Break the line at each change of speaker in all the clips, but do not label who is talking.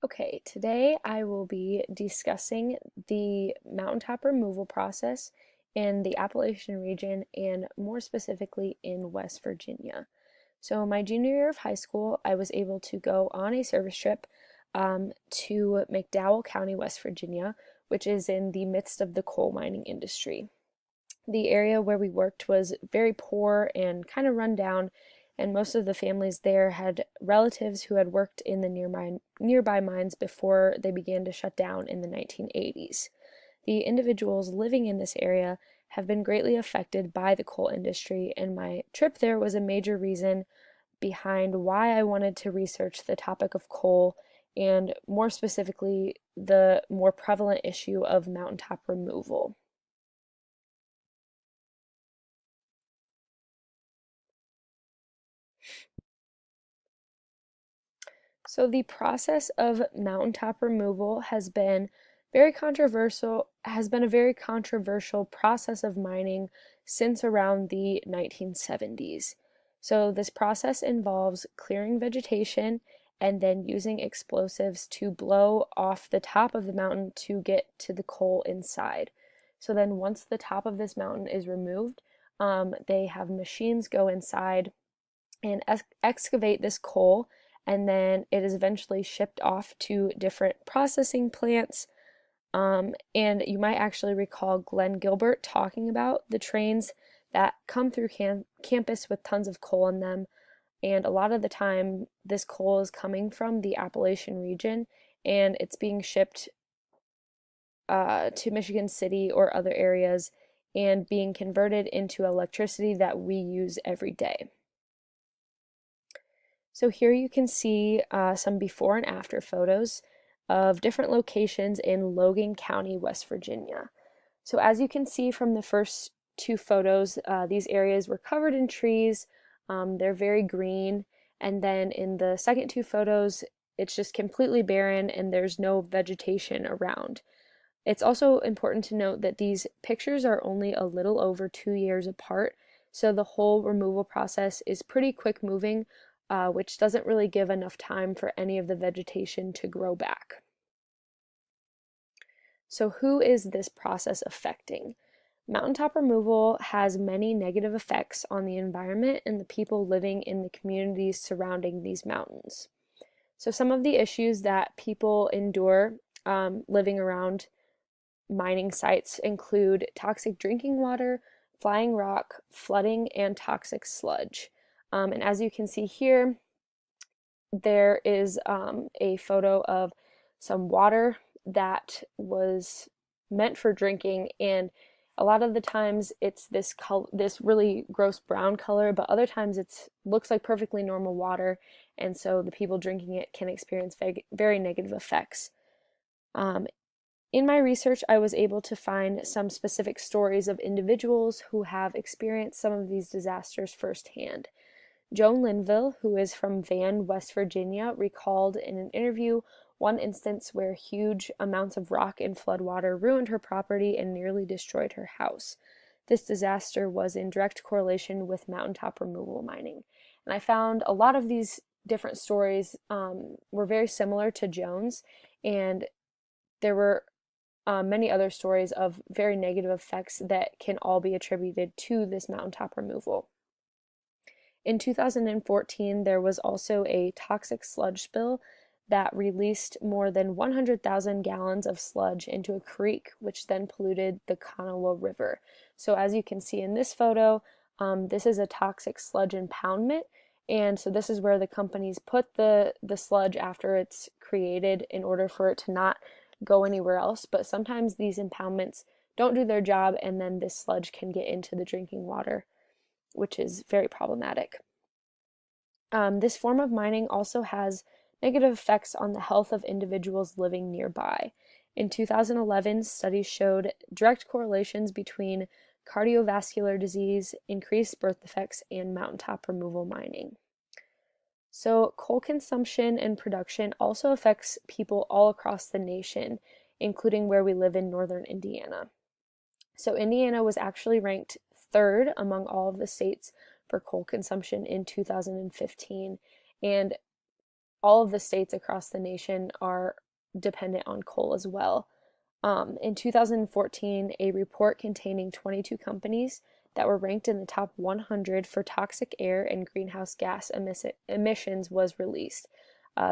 Okay, today I will be discussing the mountaintop removal process in the Appalachian region and more specifically in West Virginia. So, my junior year of high school, I was able to go on a service trip to McDowell County, West Virginia, which is in the midst of the coal mining industry. The area where we worked was very poor and kind of run down, and most of the families there had relatives who had worked in the nearby mines before they began to shut down in the 1980s. The individuals living in this area have been greatly affected by the coal industry, and my trip there was a major reason behind why I wanted to research the topic of coal and more specifically the more prevalent issue of mountaintop removal. So the process of mountaintop removal has been a very controversial process of mining since around the 1970s. So this process involves clearing vegetation and then using explosives to blow off the top of the mountain to get to the coal inside. So then once the top of this mountain is removed, they have machines go inside and excavate this coal, and then it is eventually shipped off to different processing plants. And you might actually recall Glenn Gilbert talking about the trains that come through campus with tons of coal in them. And a lot of the time, this coal is coming from the Appalachian region and it's being shipped to Michigan City or other areas and being converted into electricity that we use every day. So here you can see some before and after photos of different locations in Logan County, West Virginia. So as you can see from the first two photos, these areas were covered in trees. They're very green. And then in the second two photos, it's just completely barren and there's no vegetation around. It's also important to note that these pictures are only a little over 2 years apart, so the whole removal process is pretty quick moving, which doesn't really give enough time for any of the vegetation to grow back. So who is this process affecting? Mountaintop removal has many negative effects on the environment and the people living in the communities surrounding these mountains. So some of the issues that people endure living around mining sites include toxic drinking water, flying rock, flooding, and toxic sludge. And as you can see here, there is a photo of some water that was meant for drinking, and a lot of the times it's this really gross brown color, but other times it looks like perfectly normal water, and so the people drinking it can experience very negative effects. In my research, I was able to find some specific stories of individuals who have experienced some of these disasters firsthand. Joan Linville, who is from Van, West Virginia, recalled in an interview one instance where huge amounts of rock and floodwater ruined her property and nearly destroyed her house. This disaster was in direct correlation with mountaintop removal mining. And I found a lot of these different stories were very similar to Joan's, and there were many other stories of very negative effects that can all be attributed to this mountaintop removal. In 2014, there was also a toxic sludge spill that released more than 100,000 gallons of sludge into a creek, which then polluted the Kanawha River. So as you can see in this photo, this is a toxic sludge impoundment. And so this is where the companies put the sludge after it's created in order for it to not go anywhere else. But sometimes these impoundments don't do their job, and then this sludge can get into the drinking water, which is very problematic. This form of mining also has negative effects on the health of individuals living nearby. In 2011, studies showed direct correlations between cardiovascular disease, increased birth defects, and mountaintop removal mining. So, coal consumption and production also affects people all across the nation, including where we live in northern Indiana. So, Indiana was actually ranked third among all of the states for coal consumption in 2015. And all of the states across the nation are dependent on coal as well. In 2014, a report containing 22 companies that were ranked in the top 100 for toxic air and greenhouse gas emissions was released.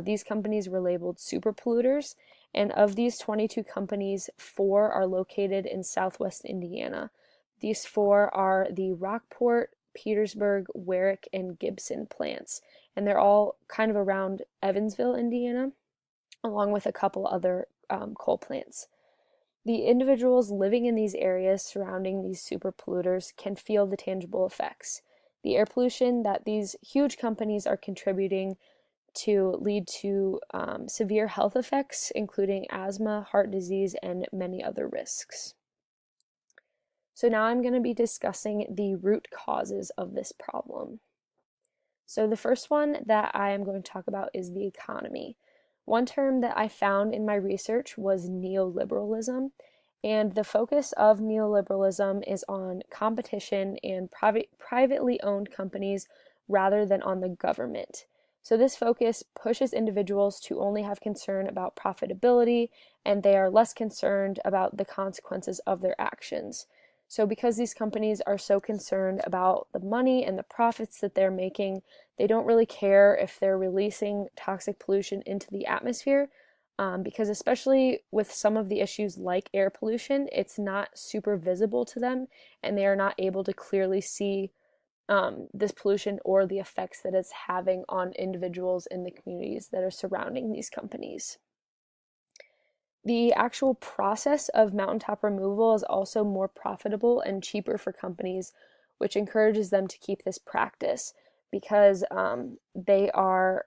These companies were labeled super polluters, and of these 22 companies, 4 are located in southwest Indiana. These 4 are the Rockport, Petersburg, Warwick, and Gibson plants, and they're all kind of around Evansville, Indiana, along with a couple other coal plants. The individuals living in these areas surrounding these super polluters can feel the tangible effects. The air pollution that these huge companies are contributing to lead to severe health effects, including asthma, heart disease, and many other risks. So now I'm going to be discussing the root causes of this problem. So the first one that I am going to talk about is the economy. One term that I found in my research was neoliberalism, and the focus of neoliberalism is on competition and privately owned companies rather than on the government. So this focus pushes individuals to only have concern about profitability, and they are less concerned about the consequences of their actions. So because these companies are so concerned about the money and the profits that they're making, they don't really care if they're releasing toxic pollution into the atmosphere, because especially with some of the issues like air pollution, it's not super visible to them, and they are not able to clearly see this pollution or the effects that it's having on individuals in the communities that are surrounding these companies. The actual process of mountaintop removal is also more profitable and cheaper for companies, which encourages them to keep this practice because they are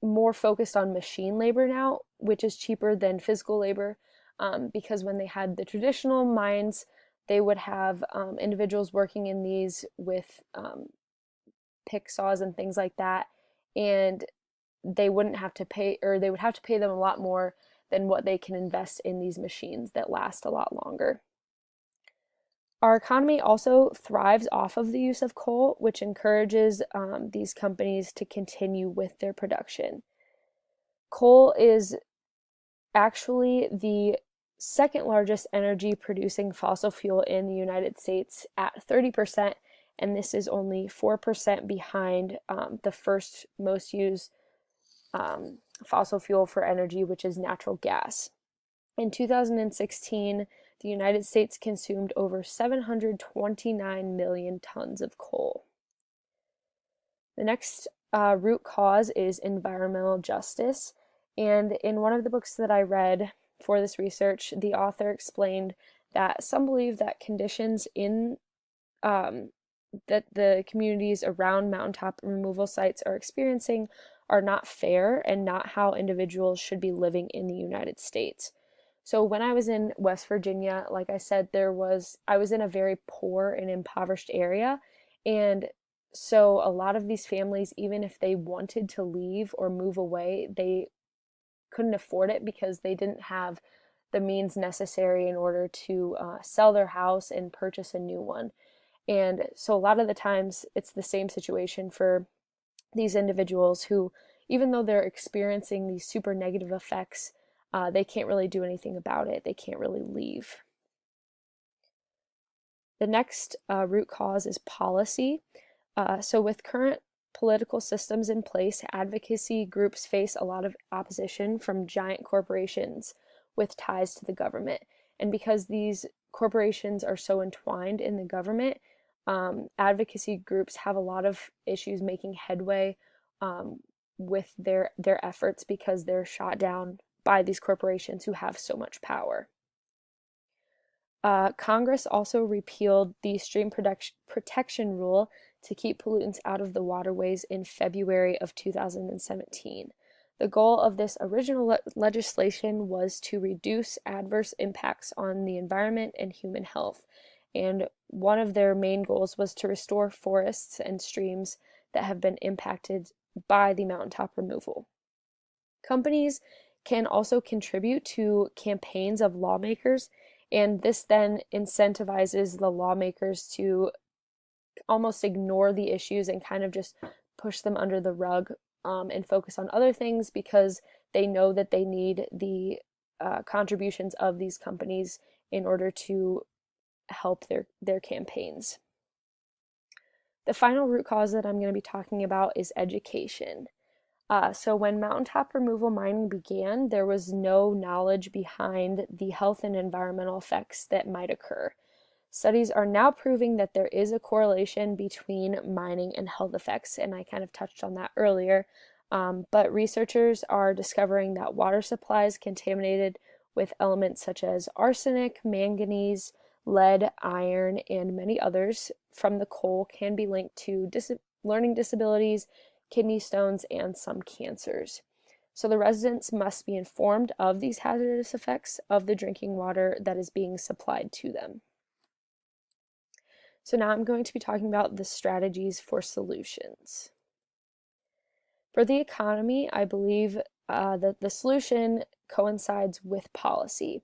more focused on machine labor now, which is cheaper than physical labor, because when they had the traditional mines, they would have individuals working in these with pick saws and things like that, and they wouldn't have to pay, or they would have to pay them a lot more than what they can invest in these machines that last a lot longer. Our economy also thrives off of the use of coal, which encourages these companies to continue with their production. Coal is actually the second largest energy producing fossil fuel in the United States at 30%, and this is only 4% behind the first most used fossil fuel for energy, which is natural gas. In 2016, the United States consumed over 729 million tons of coal. The next root cause is environmental justice. And in one of the books that I read for this research, the author explained that some believe that conditions in that the communities around mountaintop removal sites are experiencing are not fair and not how individuals should be living in the United States. So when I was in West Virginia, like I said, I was in a very poor and impoverished area, and so a lot of these families, even if they wanted to leave or move away, they couldn't afford it because they didn't have the means necessary in order to sell their house and purchase a new one. And so a lot of the times it's the same situation for these individuals who, even though they're experiencing these super negative effects, they can't really do anything about it. They can't really leave. The next root cause is policy. So with current political systems in place, advocacy groups face a lot of opposition from giant corporations with ties to the government. And because these corporations are so entwined in the government, advocacy groups have a lot of issues making headway with their efforts because they're shot down by these corporations who have so much power. Congress also repealed the stream protection rule to keep pollutants out of the waterways in February of 2017. The goal of this original legislation was to reduce adverse impacts on the environment and human health, and one of their main goals was to restore forests and streams that have been impacted by the mountaintop removal. Companies can also contribute to campaigns of lawmakers, and this then incentivizes the lawmakers to almost ignore the issues and kind of just push them under the rug and focus on other things because they know that they need the contributions of these companies in order to help their campaigns. The final root cause that I'm going to be talking about is education. So when mountaintop removal mining began, there was no knowledge behind the health and environmental effects that might occur. Studies are now proving that there is a correlation between mining and health effects, and I kind of touched on that earlier. But researchers are discovering that water supplies contaminated with elements such as arsenic, manganese, lead, iron, and many others from the coal can be linked to learning disabilities, kidney stones, and some cancers. So the residents must be informed of these hazardous effects of the drinking water that is being supplied to them. So now I'm going to be talking about the strategies for solutions. For the economy, I believe that the solution coincides with policy.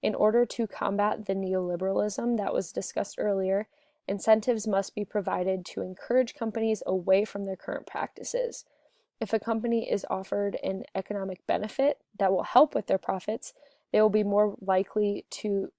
In order to combat the neoliberalism that was discussed earlier, incentives must be provided to encourage companies away from their current practices. If a company is offered an economic benefit that will help with their profits, they will be more likely to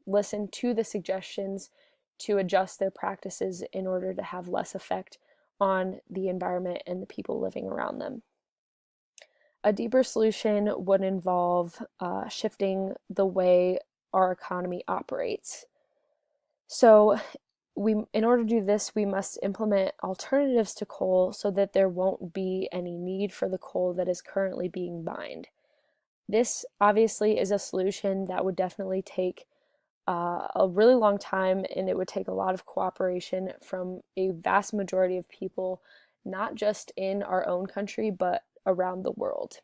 listen to the suggestions to adjust their practices in order to have less effect on the environment and the people living around them. A deeper solution would involve shifting the way our economy operates. So in order to do this, we must implement alternatives to coal so that there won't be any need for the coal that is currently being mined. This obviously is a solution that would definitely take a really long time, and it would take a lot of cooperation from a vast majority of people, not just in our own country, but around the world.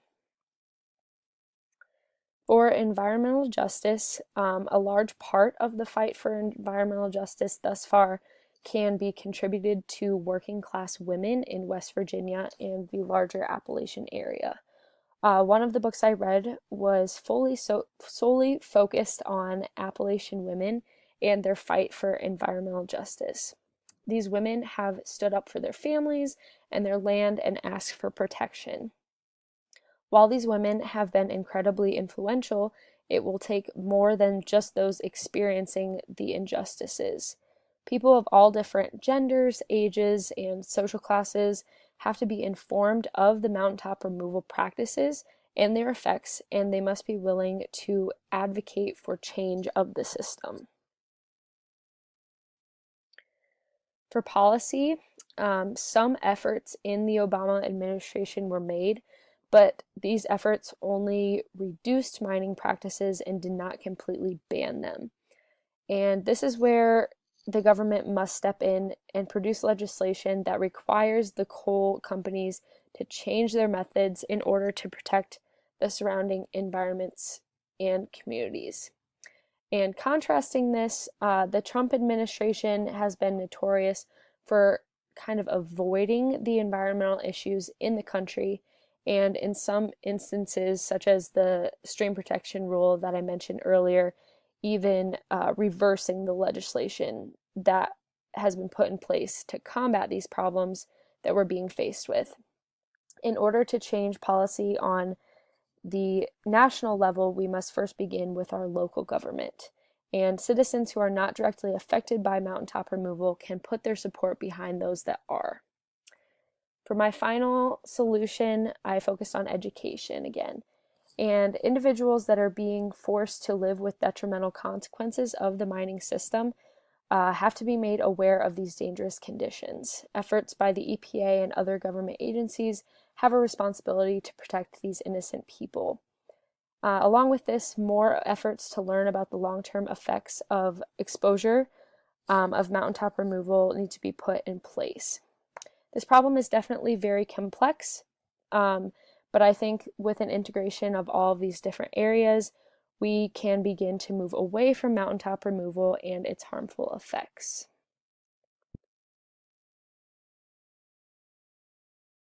For environmental justice, a large part of the fight for environmental justice thus far can be contributed to working class women in West Virginia and the larger Appalachian area. One of the books I read was solely focused on Appalachian women and their fight for environmental justice. These women have stood up for their families and their land and asked for protection. While these women have been incredibly influential, it will take more than just those experiencing the injustices. People of all different genders, ages, and social classes have to be informed of the mountaintop removal practices and their effects, and they must be willing to advocate for change of the system. For policy, some efforts in the Obama administration were made, but these efforts only reduced mining practices and did not completely ban them. And this is where the government must step in and produce legislation that requires the coal companies to change their methods in order to protect the surrounding environments and communities. And contrasting this, the Trump administration has been notorious for kind of avoiding the environmental issues in the country, and in some instances, such as the stream protection rule that I mentioned earlier, even reversing the legislation that has been put in place to combat these problems that we're being faced with. In order to change policy on the national level, we must first begin with our local government. And citizens who are not directly affected by mountaintop removal can put their support behind those that are. For my final solution, I focused on education again. And individuals that are being forced to live with detrimental consequences of the mining system have to be made aware of these dangerous conditions. Efforts by the EPA and other government agencies have a responsibility to protect these innocent people. Along with this, more efforts to learn about the long-term effects of exposure of mountaintop removal need to be put in place. This problem is definitely very complex, but I think with an integration of all of these different areas, we can begin to move away from mountaintop removal and its harmful effects.